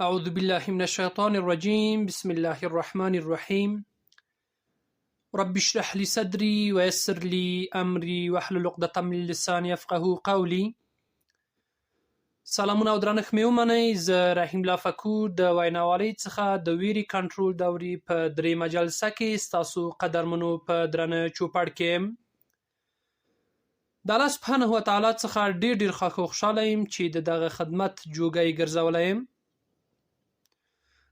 أعوذ بالله من الشيطان الرجيم. بسم الله الرحمن الرحيم. رب اشرح لي صدري ويسر لي أمري واحلل عقدة من لساني يفقهوا قولي. سلامونه او درنښت مې ومنئ. زه رحیم الله فکور د ویناوالۍ څخه د ویري کنټرول دورې په درېیمه جلسه کې ستاسو قدرمنو په درنه چوپړ کې یم. د الله سبحانه وتعالی څخه ډېر خوښ او خوشحاله یم چې د دغه خدمت جوګی ګرځولی یم.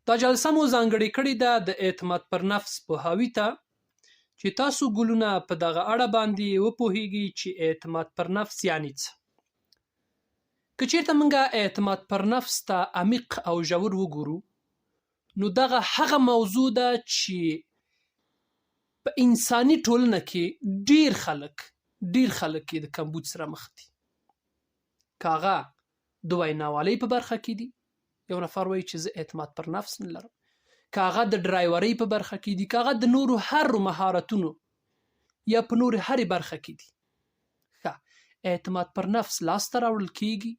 دا جلسه مو ځانګړې کړې ده د اعتماد پر نفس پوهاوي ته، چې تاسو ګلونه په دغه اړه باندې وپوهیږئ چې اعتماد پر نفس یعنی څه. که چیرته موږ اعتماد پر نفس ته عمیق او ژور وګورو، نو دغه هغه موضوع ده چې په انساني ټولنه کې ډیر خلک کې د کمبود سره مخ دي. که هغه د ویناوالۍ په برخه کې دي، یو نفر وایي چې زه اعتماد پر نفس نه لرم. که هغه د ډرایورۍ په برخه کې دي، که هغه د نورو هر مهارتونو یا په نورو هرې برخه کې دي. ښه، اعتماد پر نفس لاسته راوړل کیږي،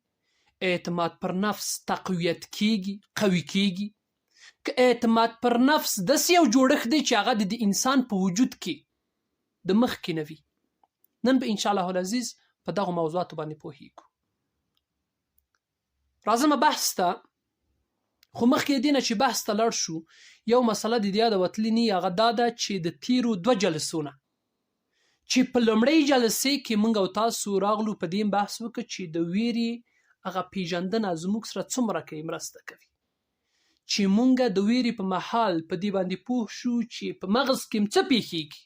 اعتماد پر نفس تقویت کیږي، قوي کیږي که اعتماد پر نفس داسې یو جوړښت دی چې هغه د انسان په وجود کې د مخکې نه وي. نن به انشاءالله العزیز په دغو موضوعاتو باندې پوهیږو. راځم بحث ته، خو مخکې دې نه چې بحث ته لاړ شو، یو مسله د یاده وتلې نه، هغه دا ده چې د تیرو 2 جلسو نه چې په لومړۍ جلسې کې موږ او تاسو راغلو، په دې بحث وکړو چې د ویرې هغه پیژندنه زموږ سره څومره کوي مرسته کوي، چې موږ د ویرې په مهال په دې باندې پوه شو چې په مغز کې څه پیښیږي.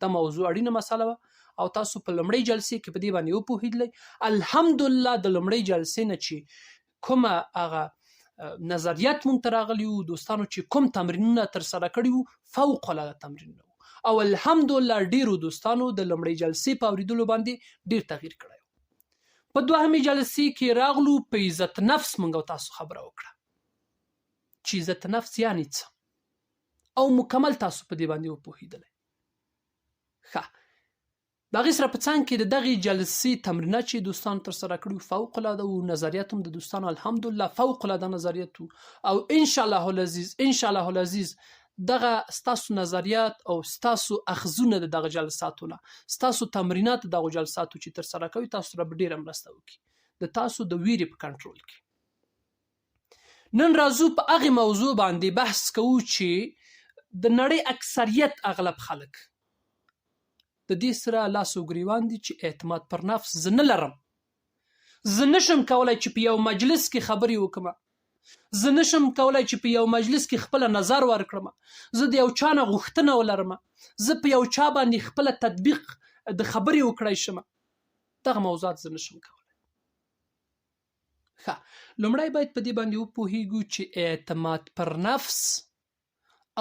دا موضوع اړینه مسله وه او تاسو په لومړۍ جلسې کې په دې باندې وپوهیدلی. الحمدلله د لومړۍ جلسې نه چې کومه هغه نظریات مونږ ته راغلي وو، دوستانو چې کوم تمرینونه ترسره کړي وو، فوق العاده تمرینونه وو، او الحمدلله ډیرو دوستانو د لومړۍ جلسې په اوریدلو باندې ډیر تغییر کړی و. په دوهمې جلسې کې راغلو، په عزت نفس مونږ او تاسو خبره وکړه چې عزت نفس یعنی څه، او مکمل تاسو په دې باندې وپوهیدلی. ښه، د هغې سره په څنګ کې د دغې جلسې تمرینات چې دوستانو ترسره کړي وو فوق العاده وو. نظریات هم د دوستانو الحمدلله فوق العاده نظریات وو، او انشاءالله العزیز دغه ستاسو نظریات او ستاسو اخذونه د دغه جلساتو نه، ستاسو تمرینات د دغه جلساتو چې ترسره کوي، تاسو سره به ډیره مرسته وکړي د تاسو د ویرې په کنټرول کې. نن راځو په هغې موضوع باندې بحث کوو چې د نړۍ اکثریت اغلب خلک د دې سره لاس و ګریوان دي چې اعتماد پر نفس زه نه لرم. زه نشم کولی چې په یو مجلس کې خبرې وکړم، زه نشم کولی چې په یو مجلس کې خپله نظر ورکړم، زه د یو چا نه غوښتنه ولرم، زه په یو چا باندې خپله تطبیق د خبرې وکړی شم. دغه موضوعات زه نشم کولی. ښه، لومړی باید په دې باندې وپوهیږو چې اعتماد پر نفس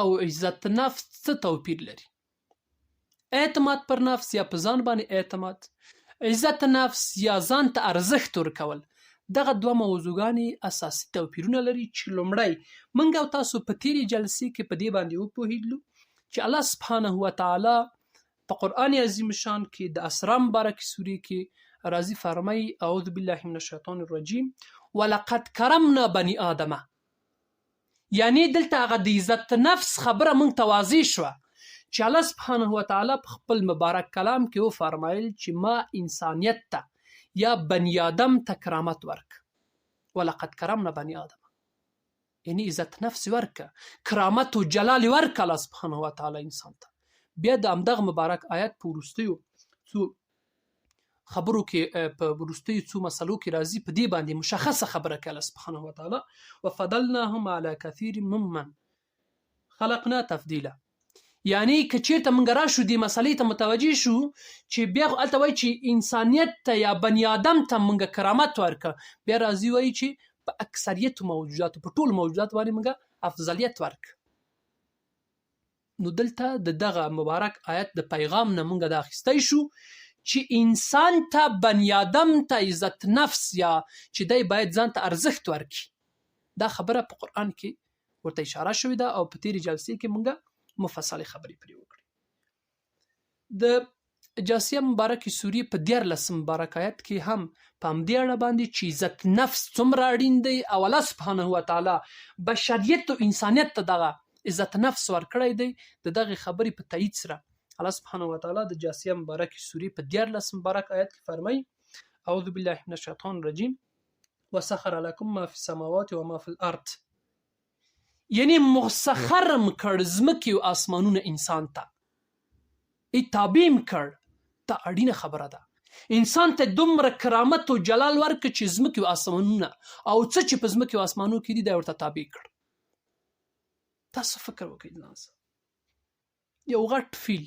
او عزت نفس څه توپیر لري. اعتماد پر نفس یا په ځان باندې اعتماد، عزت نفس یا ځان ته ارزښت ورکول، دغه 2 موضوعګانې اساسي توپیرونه لري چې لومړی موږ او تاسو په تیرې جلسې کې په دې باندې وپوهیدلو چې الله سبحانه وتعالی په قرآن عظیم شان کې د اسراء مبارکې سورې کې راځي، فرمایي اعوذ بالله من الشیطان الرجیم ولقد کرمنا بني آدمه. یعنی دلته هغه د عزت نفس خبره موږ ته واضح شوه چې الله سبحانه وتعالی په خپل مبارک کلام کې وفرمایل چې ما انسانیت ته یا بنی آدم ته کرامت ورک. ولقد کرمنا بنی آدم، یعنی عزت نفس ورکه، کرامت و جلال ورکه الله سبحانه وتعالی انسان ته. بیا د همدغه مبارک آیت په وروستیو څو خبرو کې، په وروستیو څو مسلو کې راځي، په دې باندې مشخصه خبره کوي الله سبحانه وتعالی وفضلناهم على كثير ممن خلقنا تفضیلا. یعنی که چیرته موږ راشو دې مسلې ته متوجه شو چې بیا هلته وایي چې انسانیت ته یا بني آدم ته موږ کرامت ورکړه، بیا راځي وایي چې په اکثریتو موجوداتو، په ټولو موجوداتو باندې موږ افضلیت ورکړه. نو دلته د دغه مبارک آیت د پیغام نه موږ دا اخیستی شو چې انسان ته، بني آدم ته عزت نفس یا چې دی باید ځان ته ارزښت ورکړي. دا خبره په قرآن کې ورته اشاره شوې ده او په تیرې جلسې کې موږ مفصلې خبرې پرې وکړې. د جاسیه مبارکې سورې په 14 مبارک آیت کې هم په همدې اړه باندې چې عزت نفس څومره اړین دی او الله سبحانه وتعالی بشریت او انسانیت ته دغه عزت نفس ورکړی دی، د دغه خبرې په تایید سره الله سبحانه وتعالی د جاسیه مبارکې سورې په 14 مبارک آیت کې فرمایي اعوذ بالله من الشیطان الرجیم وسخر لكم ما في السماوات وما في الارض، یعنی مسخرم کړ ځمکې او اسمانونه انسان ته، تابع کړ. دا اړینه خبره ده. انسان ته دومره کرامت او جلال ورکړ چې ځمکې او اسمانونه او څه چې په ځمکې او اسمانونو کې دي دا ورته تابع کړ. تاسو فکر وکړئ ناظر، یو غټ فیل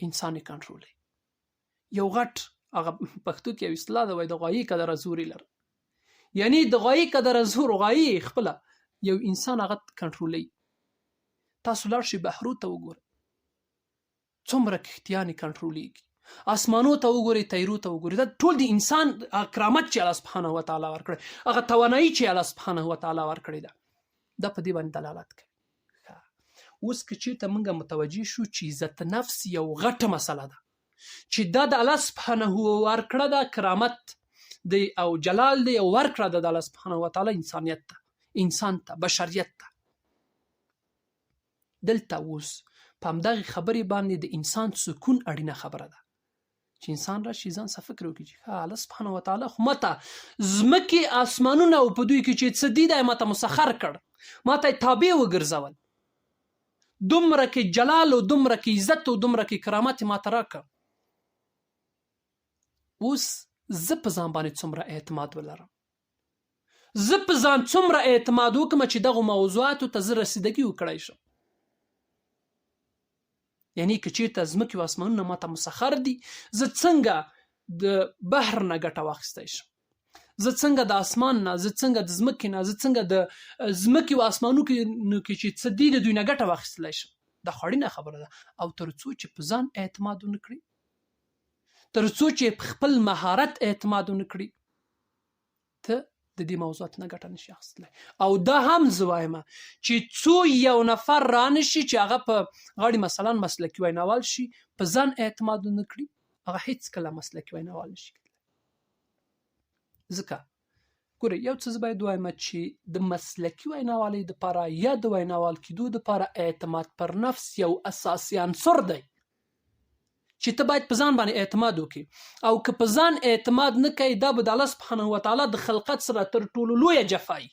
انسان یې کنټرولوي، یو غټ هغه پښتو کې یو اصطلاح ده وایي د غایې قدره زور یې لره، یعنی د غایې قدره زور غایې خپله یو انسان هغه کنټرولوي. تاسو لاړ شئ بحرو ته وګورئ څومره کښتیان یې کنټرولېږي، اسمانو ته وګورئ، طیرو ته وګورئ، دا ټول د انسان کرامت چې الله سبحانه وتعالی ورکړی، هغه توانایي چې الله سبحانه وتعالی ورکړې ده، دا په دې باندې دلالت کوي. اوس که چېرته موږ متوجه شو چې عزت نفس یو غټه مسله ده چې دا د الله سبحانه ورکړه ده، کرامت دی او جلال دی او ورکړه ده د الله سبحانه وتعالی انسانیت ته، انسان ته، بشریت ته. دلته اوس په همدغې خبرې باندې د انسان سکون اړینه خبره ده چې انسان راشي ځان څه فکر وکړي چې الله سبحانه وتعالی خو ماته ځمکې اسمانونه او په دوی کې چې څه دي دا یې ماته مسخر کړ، ماته یې تابع وګرځول، دومره کې جلال او دومره کې عزت او دومره کې کرامت یې ماته راکړ. اوس زه په ځان باندې څومره اعتماد ولرم، زه په ځان څومره اعتماد وکړم چې دغو موضوعاتو ته زه رسیدګي وکړی شم. یعنی که چېرته ځمکې او اسمانونه ماته مسخر دي، زه څنګه د بحر نه ګټه واخیستی شم، زه څنګه د اسمان نه، زه څنګه د ځمکې نه، زه څنګه د ځمکې او اسمانونو کې چې څه دي د دوی نه ګټه واخیستلی شم. دا خو اړینه خبره ده. او تر څو چې په ځان اعتماد ونه کړي، تر څو چې په خپل مهارت اعتماد ونه کړي، ته د دې موضوعات نه ګټه نشي اخیستلی. او دا هم زه وایم چې څو یو نفر رانشي چې هغه په غاړې مثلا مسلکي ویناوال شي، په ځان اعتماد ونه کړي، هغه هیڅکله مسلکي ویناوال نشي کېدلی. ځکه ګورئ یو څه زه باید ووایم چې د مسلکي ویناوالۍ دپاره یا د ویناوال کېدو دپاره اعتماد پر نفس یو اساسي عنصر دی چې ته باید په ځان باندې اعتماد وکړي. او که په ځان اعتماد نه کوي، دا به د الله سبحانه وتعالی د خلقت سره تر ټولو لویه جفا وي.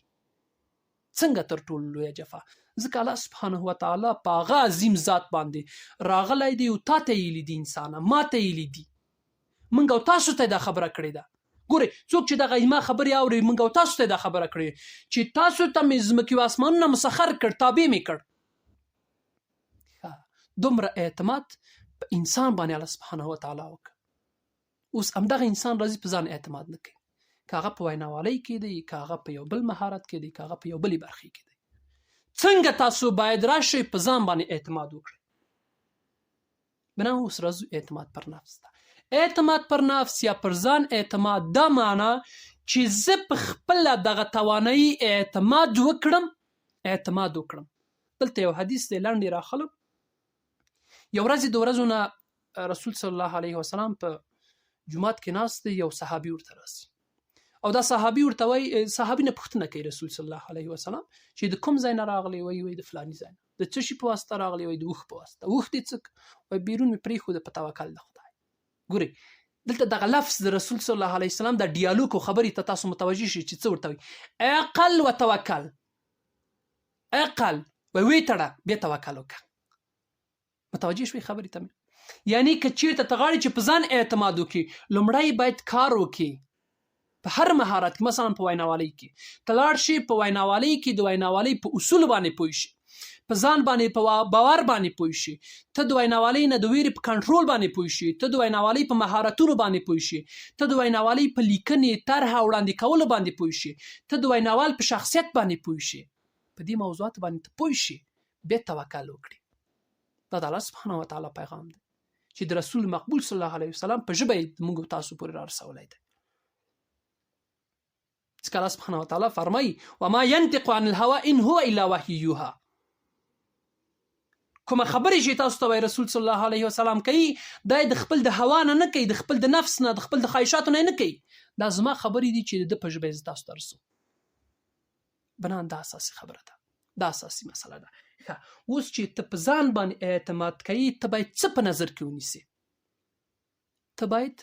څنګه تر ټولو لویه جفا؟ ځکه الله سبحانه وتعالی په هغه عظیم ذات باندې راغلی دی او تا ته یې لیدي، انسانه ما ته یې لیدي، موږ او تاسو ته دا خبره کړې ده. ګورئ څوک چې دغه ما خبرې اوري، موږ او تاسو ته دا خبره کړې چې تاسو ته مې ځمکې او اسمانونه مسخر کړ، تابع مې کړ. دومره اعتماد په انسان باندې الله سبحانه وتعالی وکړ. اوس همدغه انسان راځي په ځان اعتماد نه کوي، که هغه په ویناوالۍ کې دی، که هغه په یو بل مهارت کې دی، که هغه په یو بلې برخې کې دی. څنګه تاسو باید راشئ په ځان باندې اعتماد وکړئ؟ بنا اوس راځو اعتماد پر نفس ته. اعتماد پر نفس یا پر ځان اعتماد دا معنا چې زه په خپله دغه توانایي اعتماد وکړم. دلته یو حدیث دی لنډ یې راخلم. یو ورځ د ورځو نه رسول صلی الله علیه وسلم په جومات کې ناست دی، یو صحابي ورته راسي او دا صحابي ورته وایي، صحابي نه پوښتنه کوي رسول صلی الله علیه وسلم چې د کوم ځای نه راغلی؟ وایي د فلاني ځای نه. د څه شي په واسطه راغلی؟ وایي د اوښ په واسطه. اوښ دې څه؟ وایي بیرون مې پرېښوده په توکل د خدای. ګورئ دلته دغه لفظ د رسول صلی الله علیه وسلم د ډیالوګ او خبرې ته تاسو متوجه شئ چې څه ورته وایي. اعقل وتوکل، اعقل وی تړه بیا توکل وکړه. متوجه شوي خبرې ته مې؟ یعنی که چېرته ته غواړې چې په ځان اعتماد وکړي، لومړی باید کار وکړي په هر مهارت کې. مثلا په ویناوالۍ کې ته لاړ شي، په ویناوالۍ کې د ویناوالۍ په اصول باندې پوه شي، په ځان باندې په باور باندې پوه شي، ته د ویناوالۍ نه د ویرې په کنټرول باندې پوه شي، ته د ویناوالۍ په مهارتونو باندې پوه شي، ته د ویناوالۍ په لیکنې طرحه وړاندې کولو باندې پوه شي، ته د ویناوال په شخصیت باندې پوه شي، په دې موضوعات باندې ته پوه شي، بیا توکل وکړي. دا د الله سبحانه وتعالی پیغام دی چې د رسول مقبول صلی الله علیه وسلم په ژبه یې موږ تاسو پورې را رسولی دی. ځکه الله سبحانه وتعالی فرمایي وما ينطق عن الهوى ان هو الا وحی یوحی. کومه خبرې چې تاسو ته رسول صلی الله علیه وسلم کوي دا د خپل د هوا نه کوي، د خپل د نفس نه، د خپل د خواهشاتو نه کوي. دا زما خبرې دي چې د په ژبه زه تاسو ته رسوم. بنان دا اساسي خبره ده، دا اساسي مسله ده. اوس چې ته په ځان باندې اعتماد کوي، ته باید څه په نظر کې ونیسي؟ ته باید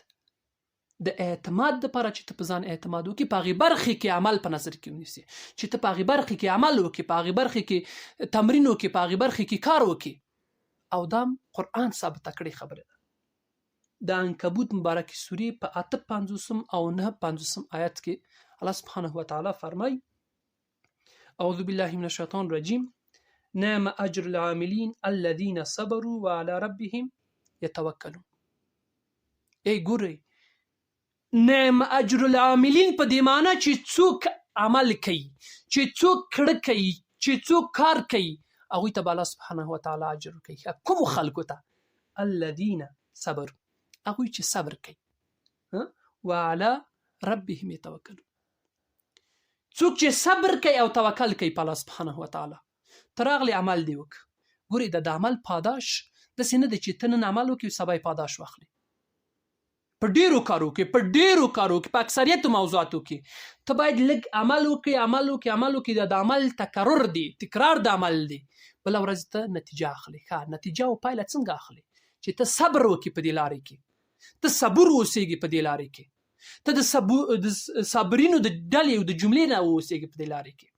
د اعتماد لپاره چې ته په ځان اعتماد وکړي، په هغې برخې کې عمل په نظر کې ونیسي. چې ته په هغې برخې کې عمل وکړي، په هغې برخې کې تمرین وکړي، په هغې برخې کې کار وکړي. او دا قرآن ثابته کړې خبره ده. د عنکبوت مبارکې سورې په 58 او 59 آیت کې الله سبحانه وتعالی فرمایي: اعوذ بالله من الشیطان الرجیم نعم اجر العاملین الذین صبروا وعلى ربهم یتوکلون. ای ګورئ، نعم اجر العاملین په دې معنی چې څوک عمل کوي، چې څوک کړه کوي، چې څوک کار کوي، هغوی ته به الله سبحانه وتعالی اجر کوي. کومو خلکو ته؟ الذین صبروا، هغوی چې صبر کوي. وعلى ربهم یتوکلون، څوک چې صبر کوي او توکل کوي په الله سبحانه وتعالی. ته راغلی عمل دی وکړه. ګورئ، د عمل پاداش داسې نه دی چې ته نن عمل وکړي سبا یې پاداش واخلي. په ډیرو کارو کې، په اکثریت موضوعاتو کې ته باید لږ عمل وکړي. د عمل تکرر دی، تکرار د عمل دی. بله ورځ ته نتیجه اخلي. نتیجه او پایله څنګه اخلي؟ چې ته صبر وکړي په دې لارې کې، ته صبور اوسېږي په دې لارې کې، ته د صابرینو د ډلې او د جملې نه اوسېږي په دې لارې کې.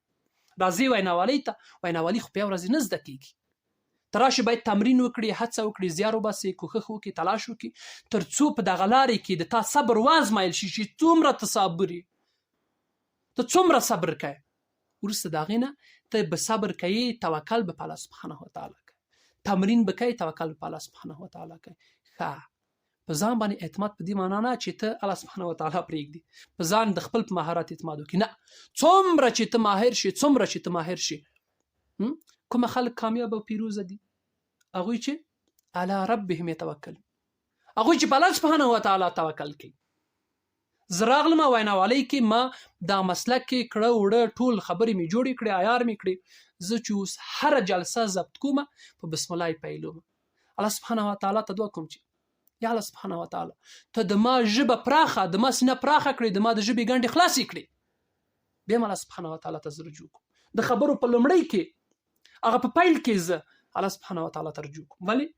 راځي ویناوالۍ ته، ویناوالي خو په یوه ورځ نه زده کېږي. ته راشي باید تمرین وکړي، هڅه وکړي، زیار وباسي، کوښښ وکړي، تلاش وکړي، تر څو په دغه لارې کې د تا صبر وازمایل شي چې څومره ته صابر یې، ته څومره صبر کوې. وروسته د هغې نه ته به صبر کوې، توکل به په الله سبحانه وتعالی کوې، تمرین به کوې، توکل به په الله سبحانه وتعالی کوې. په ځان باندې اعتماد په دې معنا نه چې ته الله سبحانه وتعالی پرېږدي، په ځان د خپل په مهارت اعتماد وکړي. نه، څومره چې ته ماهر شي. کومه خلک کامیاب او پیروزه دي؟ هغوی چې علی ربهم یتوکلون، هغوی چې په الله سبحانه وتعالی توکل کوي. زه راغلم ویناوالۍ کې ما دا مسلک کې کړه وړه ټول خبرې مې جوړې کړې، عیار مې کړې. زه چې اوس هره جلسه ضبط کوم په بسم الله یې پیلوم. الله سبحانه وتعالی ته دعا کوم چې یا الله سبحانه وتعالی ته د ما ژبه پراخه، د ما سینه پراخه کړې، د ما د ژبې ګنډې خلاصې کړې. بیا الله سبحانه وتعالی ته زه رجوع کوم. د خبرو په لومړۍ کې، هغه په پیل کې زه الله سبحانه وتعالی ته رجوع کوم. ولې؟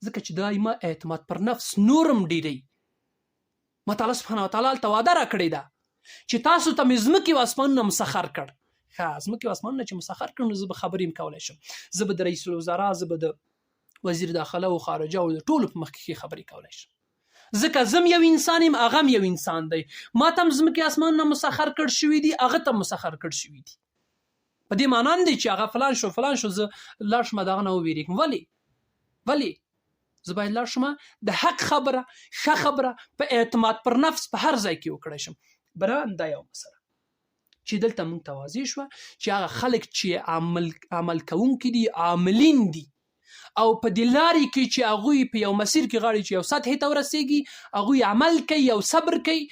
ځکه چې دا ما اعتماد پر نفس نورم ډېروي. ما ته الله سبحانه وتعالی هلته وعده راکړې ده چې تاسو ته مې ځمکې او اسمانونه مسخر کړ. ځمکې او اسمانونه چې مسخر کړ نو زه به خبرې هم کولی شم، زه به د رئیس الوزرا، زه به د وزیر داخله او خارجه او د ټولو په مخ کې خبرې کولی شم. ځکه زم یو انسان یم، هغه هم یو انسان دی. ما ته هم ځمکې اسمانونه مسخر کړ شوي دي، هغه ته مسخر کړ شوي دي. په دې معنا نه دی چې هغه فلان شو زه لاړ شم د هغه نه وویرېږم. ولې؟ زه باید لاړ شم د حق خبره، ښه خبره په اعتماد پر نفس په هر ځای کې وکړی شم. بران دا یو مسله چې دلته موږ ته واضح شوه چې هغه خلک چې عمل کوونکي دي، عاملین دي، او په دې لارې کې چې هغوی په یو مسیر کې غواړي چې یو سطحې ته ورسېږي، هغوی عمل کوي او صبر کوي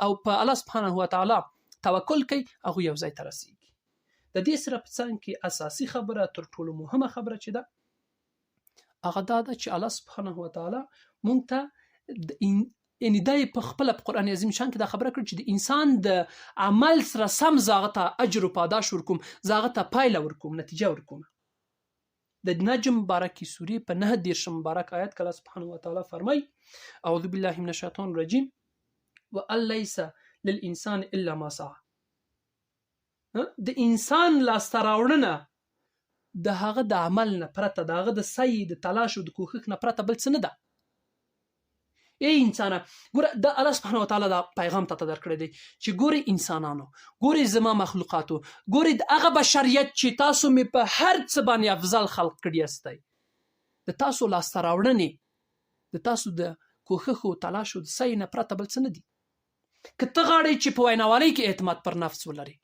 او په الله سبحانه وتعالی توکل کوي، هغوی یو ځای ته رسېږي. د دې سره په څنګ کې اساسي خبره، تر ټولو مهمه خبره چې ده، هغه دا ده چې الله سبحانه وتعالی موږ ته یعنې دا یې په خپله په قرآن عظیم شان کې دا خبره کړې چې د انسان د عمل سره سم زه هغه ته اجر و پاداش ورکوم، زه هغه ته پایله ورکوم، نتیجه ورکوم. د نجم مبارکې سورې په 9 مبارک آیت کې الله سبحانه وتعالی فرمایي: اعوذ بالله من الشیطان الرجیم وان لیس للانسان الا ما سعى. د انسان لاسته راوړنه د هغه د عمل نه پرته، د هغه د سعی، د تلاش او د کوښښ نه پرته بل څه نه ده. ای انسانه، ګوره د الله سبحانه وتعالی دا پیغام ته درکړی دی چې ګورې انسانانو، ګورې زما مخلوقاتو، ګورې د هغه بشریت چې تاسو مې په هر څه باندې افضل خلق کړي یاستئ، د تاسو لاسته راوړنې د تاسو د کوښښ او تلاش او د سعی نه پرته بل څه نه دي. که ته غواړې چې په ویناوالۍ کې اعتماد پر نفس ولرې،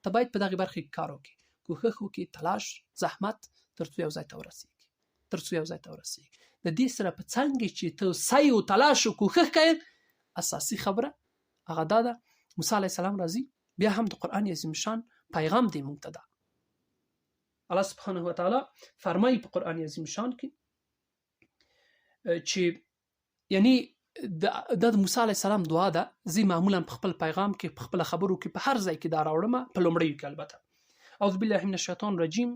ته باید په دغې برخې کې کار وکړې، کوښښ وکړې، تلاش، زحمت، تر څو یو ځای ته ورسېږي. د دې سره په څنګ چې ته سعی او تلاش او کوښښ کوې، اساسي خبره هغه دا ده، موسی علیه السلام راځي، بیا هم د قرآن عظیم شان پیغام دی موږ ته ده. الله سبحانه وتعالی فرمایي په قرآن عظیم شان کې چې یعنی دا د موسی علیه السلام دعا ده. زه معمولا په خپل پیغام کې په خپل خبرو کې په هر ځای کې دا راوړم، په لومړیو کې البته. اعوذ بالله من الشیطان الرجیم.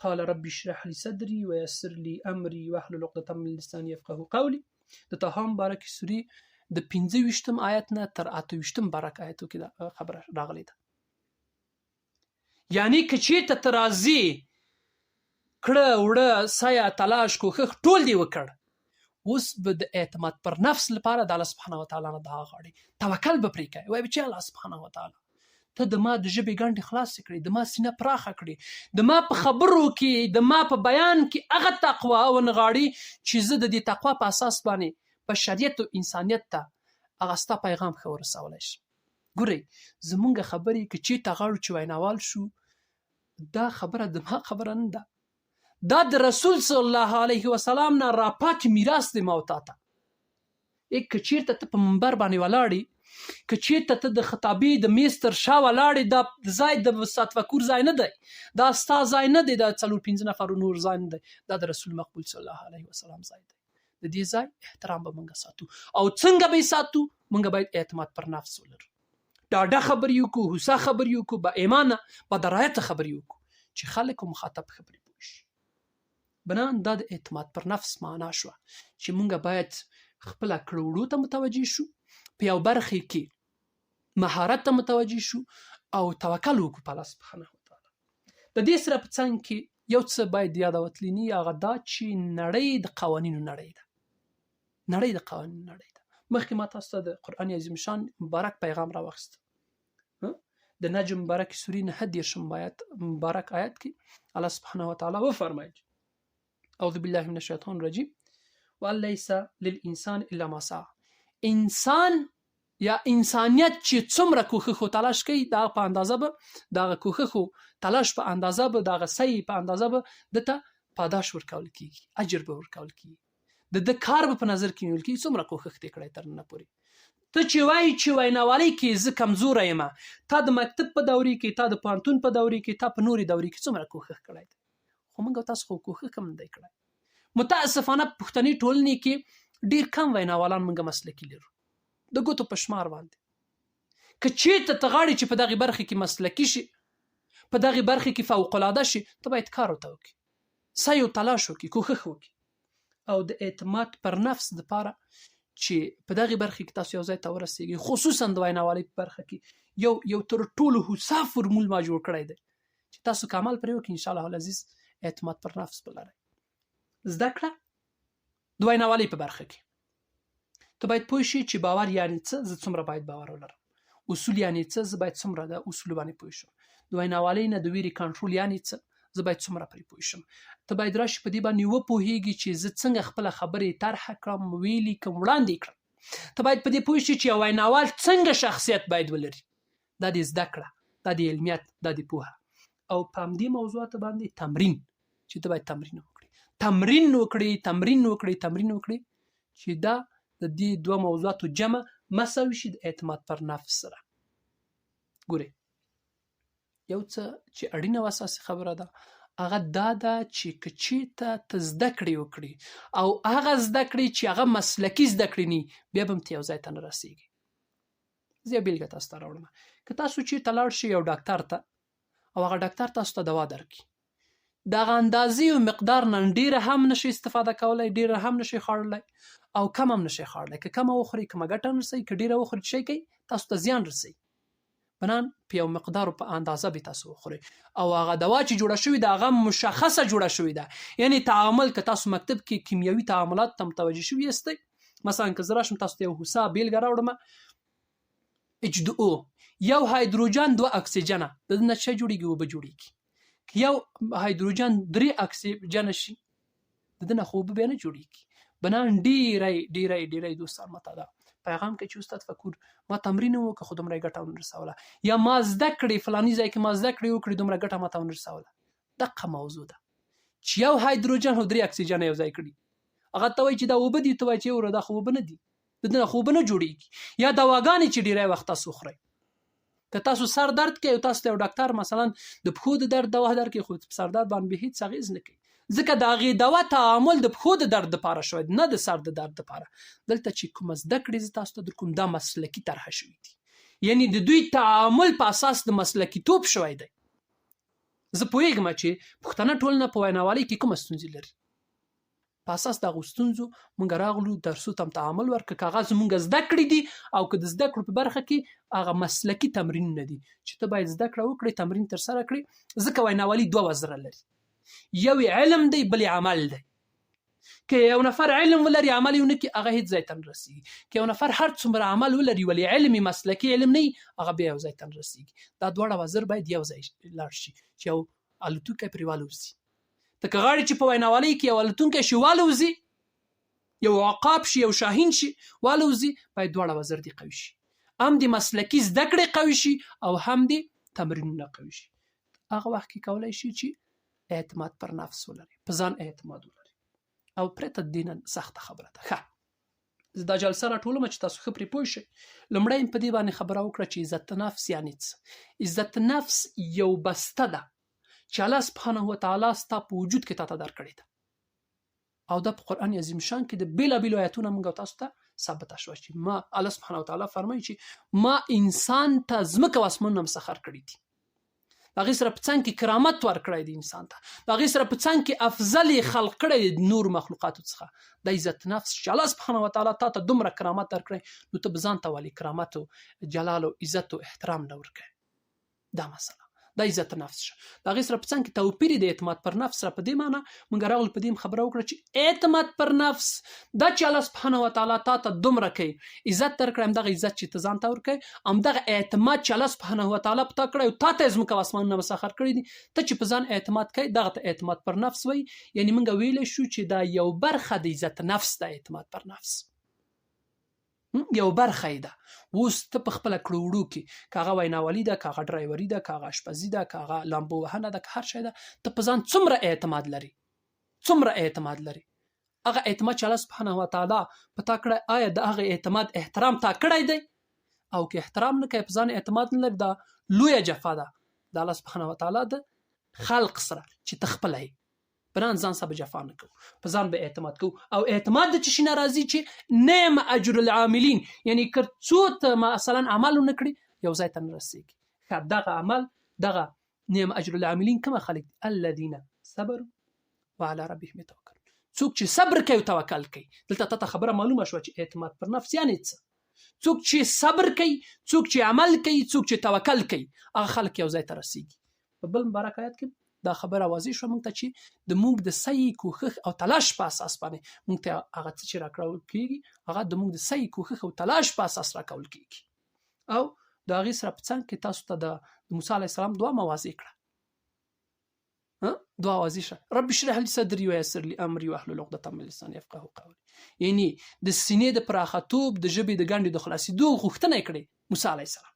قال رب اشرح لي صدري ويسر لي امري واحلل عقدة من لساني يفقهوا قولي. د طه مبارکې سورې د 25 آیت نه تر 28 مبارک آیتو کې دا خبره راغلې ده. یعنی که چېرته ته راځې کړه وړه سایه تلاش کوښښ ټول دې وکړ، اوس به د اعتماد پر نفس لپاره د الله سبحانه وتعالی نه دعا غواړي، توکل به پرې کوي. وایي چې الله سبحانه وتعالی ته د ما د ژبې ګنډې خلاصې کړي، د ما سینه پراخه کړي، د ما په خبرو کې د ما په بیان کې هغه تقوا ونغاړي چې زه د دې تقوا په اساس باندې بشریت او انسانیت ته هغه ستا پیغام ښه ورسولی شم. ګورئ زمونږ خبرې که چېرته غواړو چې ویناوال شو، دا خبره د ما خبره نه ده، دا د رسول صلی الله علیه وسلم نه راپاتې میراث دی ما او تا ته. که چېرته ته په منبر باندې ولاړې، که چېرته ته د خطابې د میز تر شا ولاړې، دا ځای د استاد فکور ځای نه دی، دا ستا ځای نه دی، دا 4-5 نفرو نور ځای نه دی، دا د رسول مقبول صلی الله علیه وسلم ځای دی. د دې ځای احترام به موږ ساتو. او څنګه به یې ساتو؟ موږ باید اعتماد پر نفس ولرو، ډاډه خبرې وکړو، هوسا خبرې وکړو، با ایمانه با درایته خبرې وکړو چې خلک او مخاطب خبرې پوه شي. بنان دا د اعتماد پر نفس معنا شوه چې موږ باید خپله کړه وړو ته متوجه شو، په یو برخې کې مهارت ته متوجه شو او توکل وکړو په الله سبحانه وتعالی. د دې سره په څنګ کې یو څه باید یادوتلی نه، هغه دا چې نړۍ د قوانینو نړۍ ده. نړۍ د قوانینو نړۍ ده. مخکې ما تاسو ته د قرآن عظیم شان مبارک پیغام راواخیست. د نجم مبارک سورې 9 مبارک آیت کې الله سبحانه وتعالی وفرمایي اعوذ بالله من الشیطان الرجیم وان لیس للانسان الا ما سعى. انسان یا انسانیت چې څومره کوښښ او تلاش کوي، دغه په اندازه به دغه کوښښ او تلاش په اندازه به دغه سعی په اندازه به دته پاداش ورکول کیږي، اجر به ورکول کیږي، د کار به په نظر کې نیول کیږي څومره کوښښ دې کړی تر ننه پورې. ته چې وایي چې ویناوالۍ کې زه کمزوره یم، تا د مکتب په دورې کې، تا د پوهنتون په دورې کې، تا په نورې دورې کې څومره کوښښ کړی دی، خو موږ تاسو خو کوښښ هم نه دی کړی. متاسفانه پښتني ټولنې کې ډېر کم ویناوالان موږ مسلکي لرو، د ګوتو په شمار باندې. که چېرته ته غواړې چې په دغې برخې کې مسلکي شي، په دغې برخې کې فوق العاده شي، ته باید کار ورته وکړي، سعی او تلاش وکړي، کوښښ وکړي. او د اعتماد پر نفس دپاره چې په دغې برخې کې تاسو یو ځای ته ورسېږئ، خصوصا د ویناوالۍ په برخه کې یو تر ټولو هوسا فورمول ما جوړ کړی دی چې تاسو که عمل پرې وکړئ انشاءالله العزیز اعتماد پر نفس به لرئ. زده کړه د ویناوالۍ په برخه کې ته باید پوه شي چې باور یعنې څه، زه څومره باید باور ولرم. اصول یعنې څه، زه باید څومره د اصولو باندې پوه شم. د ویناوالۍ نه د ویرې کنټرول یعنې څه، زه باید څومره پرې پوه شم. ته باید راشي په دې باندې وپوهېږي چې زه څنګه خپله خبرې طرحه کړم، ویلي کړم، وړاندې کړم. ته باید په دې پوه شي چې یو ویناوال څنګه شخصیت باید ولري. دا د زده کړه، دا د علمیت، دا د پوهه. او په همدې موضوعاتو باندې تمرین، چې ته باید تمرین وکړې، تمرین وکړې چې دا د دې دوه موضوعاتو جمع مساوي شي د اعتماد پر نفس سره. ګورئ یو څه چې اړینه او اساسي خبره ده هغه دا ده چې که چېرته ته زده کړې وکړې او هغه زده کړې چې هغه مسلکي زده کړې نه بیا به هم ته یو ځای ته نه رسېږي. زه یو بېلګه تاسو ته راوړم. که تاسو چېرته لاړ شئ یو ډاکټر ته او هغه ډاکټر تاسو ته دوا درکړي، د هغه اندازې او مقدار نه ډېره هم نشئ استفاده کولی، ډېره هم نشئ خوړلی او کم هم نشئ خوړلی. که کمه وخورئ کمه ګټه نه رسوي، که ډېره وخورئ څه شی کوي تاسو ته زیان رسوي. بنان په یو مقدار او په اندازه به تاسو وخورئ او هغه دوا چې جوړه شوې ده هغه مشخصه جوړه شوې ده. یعنې تعامل که تاسو مکتب کې کیمیاوي تعاملات ته متوجه شوي یاستئ، مثلا که زه راشم تاسو ته یو هوسا بیلګه راوړم، H2O یو هایدروجن 2 اکسیجنه د دې نه څه جوړېږي؟ اوبه جوړېږي. که یو هایدروجن 3 اکسیجنه شي د دې نه خو اوبه بیا نه جوړېږي. بنان ډېری دوستان ماته دا پیغام کوي چې استاد فکور ما تمرین وکړه خو دومره ګټه ونه رسوله، یا ما زده کړې فلاني ځای کې ما زده کړې وکړې دومره ګټه ماته ونه رسوله. دقه موضوع ده چې یو هایدروجن او 3 اکسیجن یو ځای کړي، هغه ته وایي چې دا اوبه دي، ته وایي چې وروره دا خو اوبه نه دي، د دې نه خو اوبه نه جوړېږي. یا دواګانې چې ډېری وخت تاسو خورئ، که تاسو سر درد کوي او تاسو ته یو ډاکټر مثلا د پښو د درد دوا درکړي خو په سر درد باندې هیڅ اغېز نه کوي، ځکه د هغې دوا تعامل د پښو د درد دپاره شوی نه د سر د درد دپاره. دلته چې کومه زده کړې زه تاسو ته در کوم دا مسلکي طرحه شوي دي، یعنی د دوی تعامل په اساس د مسلکیتوب شوی دی. زه پوهېږم چې پښتنه ټولنه په ویناوالۍ کې کومه ستونزې لري، په اساس د هغو ستونزو موږ راغلو درسو ته تعامل ورکړه، که هغه زموږ زده کړې دي او که د زده کړو په برخه کې هغه مسلکي تمرینونه دي چې ته باید زده کړه وکړې، تمرین ترسره کړې. ځکه ویناوالي دوه وزره لري، یو علم دی بل عمل دی. که یو نفر علم ولري عمل یې ونه کړي هغه هیڅ ځای ته نه رسېږي، که یو نفر هر څومره عمل ولري ولې علم مسلکي علم نه وي هغه بیا یو ځای ته نه رسېږي. دا دواړه وزر باید یو ځای لاړ شي چې یو الوتونکی پرې والوځي. ته که غواړې چې په ویناوالۍ کې یو الوتونکی شي والوځي، یو عقاب شي، یو شاهین شي والوځي، باید دواړه وزر دې قوي شي، هم د مسلکي زده کړې قوي شي او هم د تمرینونه قوي شي. هغه وخت کې کولی شي چې اعتماد پر نفس ولري، په ځان اعتماد ولري. او پرته د دې نه سخته خبره ده. ښه، زه دا جلسه راټولوم چې تاسو ښه پرې پوه شئ. لومړی په دې باندې خبره وکړه چې عزت نفس یعنې څه. عزت نفس یو بسته ده چې الله سبحانه وتعالی ستا په وجود کې تا ته درکړې ده، او دا په قرآن عظیم شان کې د بېلابېلو آیتونو موږ تاسو ته ثابته شوه چې ما الله سبحانه وتعالی فرمایي چې ما انسان ته ځمکه او اسمانونه مسخر کړي دي، د هغې سره په څنګ کې کرامت ورکړی دی انسان ته، د هغې سره په څنګ کې افضل یې خلق کړی دی د نورو مخلوقاتو څخه. د عزت نفس چې الله سبحانه وتعالی تا ته دومره کرامت درکړی، نو ته به ځان ته ولې کرامت او جلال او عزت او احترام نه ورکوې؟ دا مسله د عزت نفس شه. د هغې سره په څنګ کې توپیر د اعتماد پر نفس سره. په دې معنی موږ راغلو په دې خبره وکړه چې اعتماد پر نفس دا چې الله سبحانه وتعالی تا ته دومره کوي عزت درکړی، همدغه عزت چې ته ځان ته ورکوې، همدغه اعتماد چې الله سبحانه وتعالی په تا کړی او تا ته یې ځمکه او اسمانونه مسخر کړي دي، ته چې په ځان اعتماد کوې دغه ته اعتماد پر نفس وایي. یعنې موږ ویلی شو چې دا یو برخه د عزت نفس ده، اعتماد پر نفس یو برخه یې ده. اوس ته په خپله کړو وړو کې که هغه ویناوالي ده، که هغه ډرایوري ده، که هغه اشپزي ده، که هغه لامبو وهنه ده، که هر شی ده، ته په ځان څومره اعتماد لري، څومره اعتماد لري. هغه اعتماد چې الله سبحانه وتعالی په تا کړی، آیا د هغه اعتماد احترام تا کړی دی؟ او که احترام نه کوي، په ځان اعتماد نه لري، دا لویه جفا ده د الله سبحانه وتعالی د خلق سره چې ته خپله یې بنان ځان سره به جفا نه کوو، په ځان به اعتماد کوو. او اعتماد د څه شي نه راځي چې نعم اجر العاملین، یعنی که څو ته مثلا عمل ونه کړي یو ځای ته نه رسېږي. ښه، دغه عمل دغه نعم اجر العاملین کومه خلک دي؟ الذین صبروا وعلى ربهم یتوکلون، څوک چې صبر کوي او توکل کوي. دلته تا ته خبره معلومه شوه چې اعتماد پر نفس یعنې څه. څوک چې صبر کوي، څوک چې عمل کوي، څوک چې توکل کوي، هغه خلک یو ځای ته رسېږي. په بل مبارک آیت کې دا خبره واضح شوه موږ ته چې د موږ د سعی، کوښښ او تلاش په اساس باندې موږ ته هغه څه چې راکړل کېږي هغه د موږ د سعی، کوښښ او تلاش په اساس راکول کېږي. او د هغې سره په څنګ کې تاسو ته د موسی علیه السلام دعا واضح کړه. دعا واضح شه، رب اشرح لي صدري ويسر لي امري واحلل عقدة من لساني يفقهوا قولي. یعنی د سینې د پراختوب، د ژبې د ګنډې د خلاصېدو غوښتنه یې کړې موسی علیه السلام.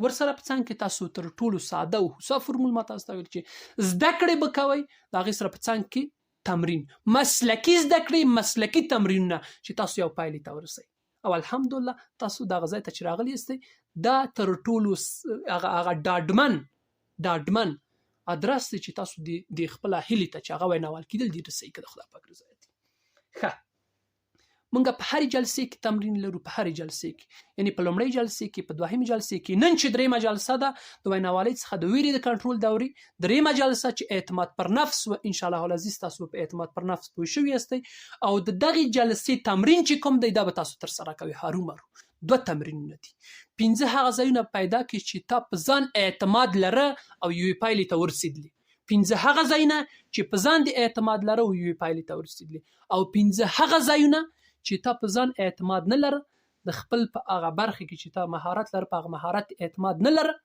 ورسره په څنګ کې تاسو تر ټولو ساده او هوسا فرمول ما تاسو ته ویل چې زده کړې به کوئ، د هغې سره په څنګ کې تمرین، مسلکي زده کړې، مسلکي تمرینونه چې تاسو یو پایلې ته ورسئ. او الحمدلله تاسو دغه ځای ته چې راغلي یاستئ، دا تر ټولو هغه ډاډمن ادرس دی چې تاسو د خپله هیلې ته چې هغه ویناوال کېدل دې رسئ که د خدای پاک رضایت وي. ښه، موږ په هرې جلسې کې تمرین لرو، په هرې جلسې کې، یعنی په لومړۍ جلسې کې، په دوهمې جلسې کې، نن چې دریمه جلسه ده د ویناوالۍ څخه د ویرې د کنټرول دورې، دریمه جلسه چې اعتماد پر نفس و. انشاءالله العزیز تاسو په اعتماد پر نفس پوه شوي یاستئ، او د دغې جلسې تمرین چې کوم دی دا به تاسو ترسره کوئ هرومرو. دوه تمرینونه دي. 5 هغه ځایونه پیدا کړئ چې تا په ځان اعتماد لره او یوې پایلې ته ورسېدلي. 5 هغه ځایونه چې په ځان د اعتماد لره او یوې پایلې ته ورسېدلي، او 5 هغه ځایونه چې تا په ځان اعتماد نه لره، د خپل په هغه برخه کې چې تا مهارت لره، په هغه مهارت اعتماد نه لره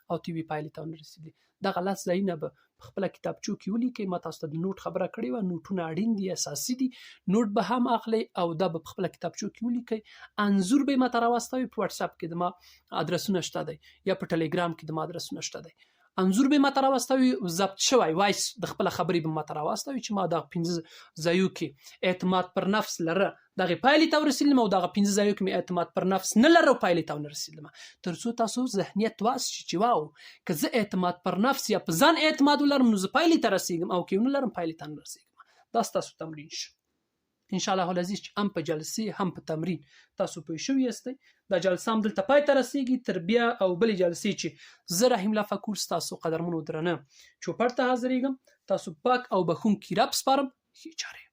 او ته یوې پایلې ته ونه رسېدلي. دغه 10 ځایونه به په خپله کتابچو کې ولیکئ. ما تاسو ته د نوټ خبره کړې وه، نوټونه اړین دي، اساسي دي. نوټ به هم اخلئ او دا به په خپله کتابچو کې ولیکئ. انځور به یې ما ته راواستوئ. په وټساپ کې د ما ادرسونه شته دی، یا په ټلیګرام کې د ما ادرسونه شته دی. انځور به ما ته راواستوي، ضبط شوی وایس د خپله خبرې به ما ته راواستوي چې ما دغه 5 ځایو کې اعتماد پر نفس لره، دغه پایلې ته ورسېدلم او دغه 5 ځایو کې مې اعتماد پر نفس نه لرو پایلې ته ورسېدلم تر څو تاسو ذهنیت واسي چې واو که زه اعتماد پر نفس یا په ځان اعتماد ولرم نو زه پایلې ته رسېږم او که نه لرم پایلې ته نه رسېږم. دا ستاسو تمرین شو ان شاء الله العزیز چې هم په جلسې هم په تمرین تاسو پوه شوي یاستئ. دا جلسه هم دلته پای ته رسېږي تر بیا او بلې جلسې چې زه رحیم الله فکور ستاسو قدرمنو درنه چوپړ ته حاضرېږم. تاسو پاک او بخښونکي رب سپارم. ښې چارې